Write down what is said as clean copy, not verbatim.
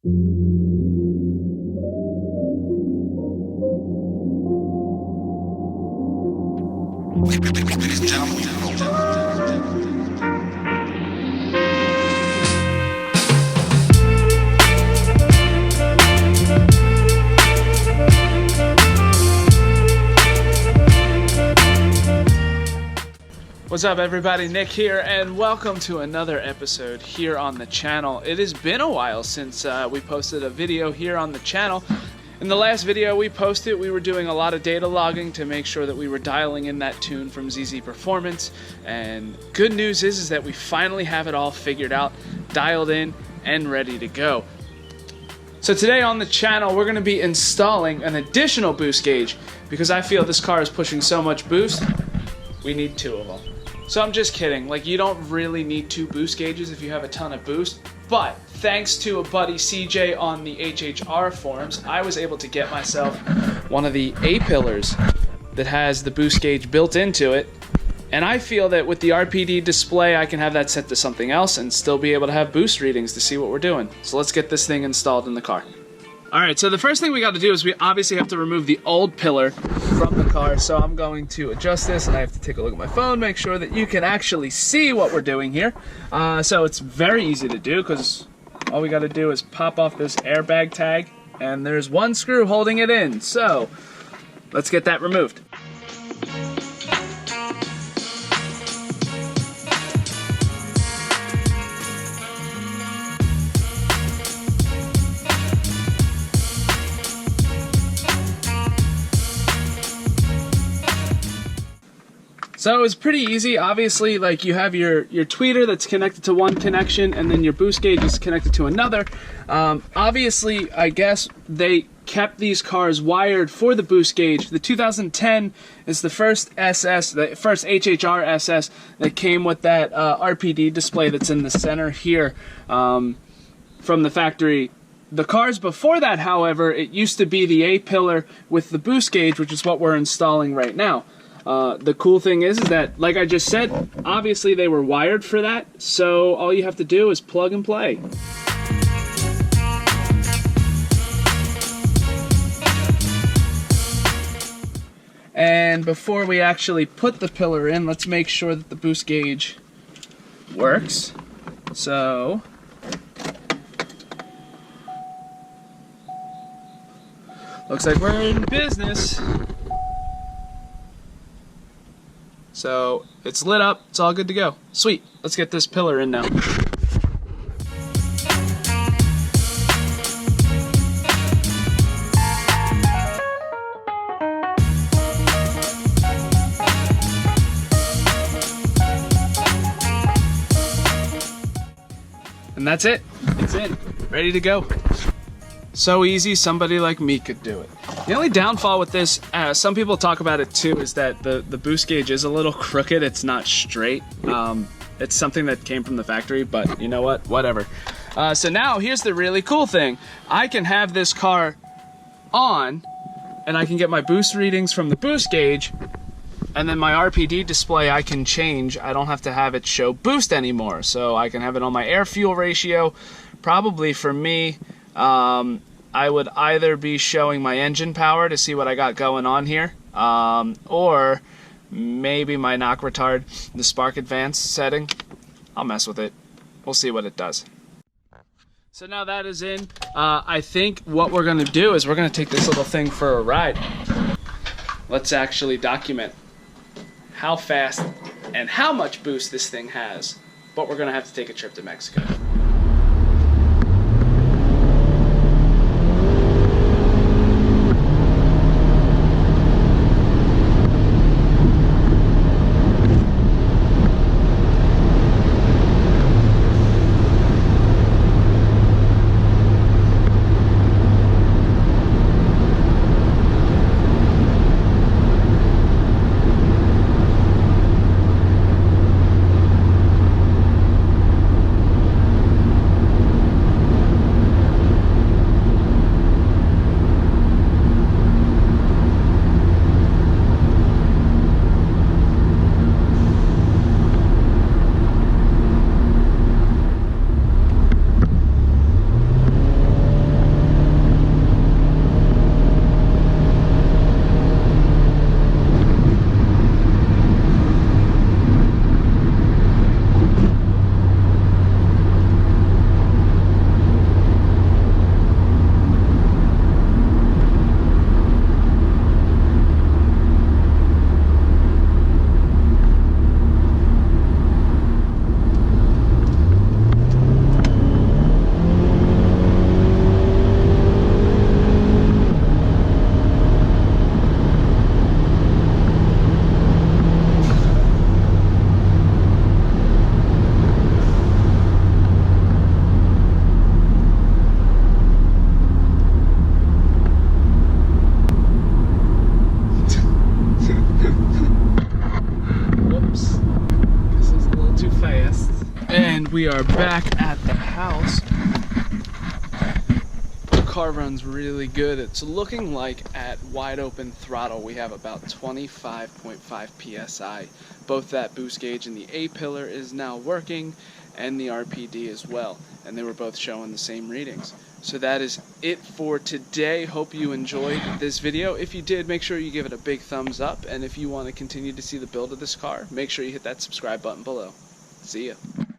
What's up everybody, Nick here, and welcome to another episode here on the channel. It has been a while since we posted a video here on the channel. In the last video we posted, we were doing a lot of data logging to make sure that we were dialing in that tune from ZZPerformance, and good news is that we finally have it all figured out, dialed in, and ready to go. So today on the channel we're going to be installing an additional boost gauge because I feel this car is pushing so much boost, we need two of them. So I'm just kidding, like you don't really need two boost gauges if you have a ton of boost, but thanks to a buddy CJ on the HHR forums, I was able to get myself one of the A-pillars that has the boost gauge built into it, and I feel that with the RPD display I can have that set to something else and still be able to have boost readings to see what we're doing. So let's get this thing installed in the car. Alright, so the first thing we got to do is we obviously have to remove the old pillar from the car, so I'm going to adjust this, and I have to take a look at my phone, make sure that you can actually see what we're doing here. So it's very easy to do, because all we got to do is pop off this airbag tag, and there's one screw holding it in, so let's get that removed. So it was pretty easy. Obviously, like you have your tweeter that's connected to one connection, and then your boost gauge is connected to another. Obviously, I guess they kept these cars wired for the boost gauge. The 2010 is the first SS, the first HHR SS that came with that RPD display that's in the center here from the factory. The cars before that, however, it used to be the A-pillar with the boost gauge, which is what we're installing right now. The cool thing is that, like I just said, obviously they were wired for that, so all you have to do is plug and play. And before we actually put the pillar in, let's make sure that the boost gauge works. So looks like we're in business. So it's lit up, it's all good to go. Sweet, let's get this pillar in now. And that's it, it's in, ready to go. So easy, somebody like me could do it. The only downfall with this, some people talk about it too, is that the boost gauge is a little crooked. It's not straight. It's something that came from the factory, but you know what? Whatever. So now here's the really cool thing. I can have this car on, and I can get my boost readings from the boost gauge, and then my RPD display I can change. I don't have to have it show boost anymore. So I can have it on my air-fuel ratio. Probably for me, I would either be showing my engine power to see what I got going on here, or maybe my knock retard, the spark advance setting. I'll mess with it. We'll see what it does. So now that is in, I think what we're going to do is we're going to take this little thing for a ride. Let's actually document how fast and how much boost this thing has, but we're going to have to take a trip to Mexico. We are back at the house. The car runs really good. It's looking like at wide open throttle we have about 25.5 psi. Both that boost gauge and the A-pillar is now working, and the RPD as well, and they were both showing the same readings. So that is it for today. Hope you enjoyed this video. If you did, make sure you give it a big thumbs up, and if you want to continue to see the build of this car, make sure you hit that subscribe button below. See ya.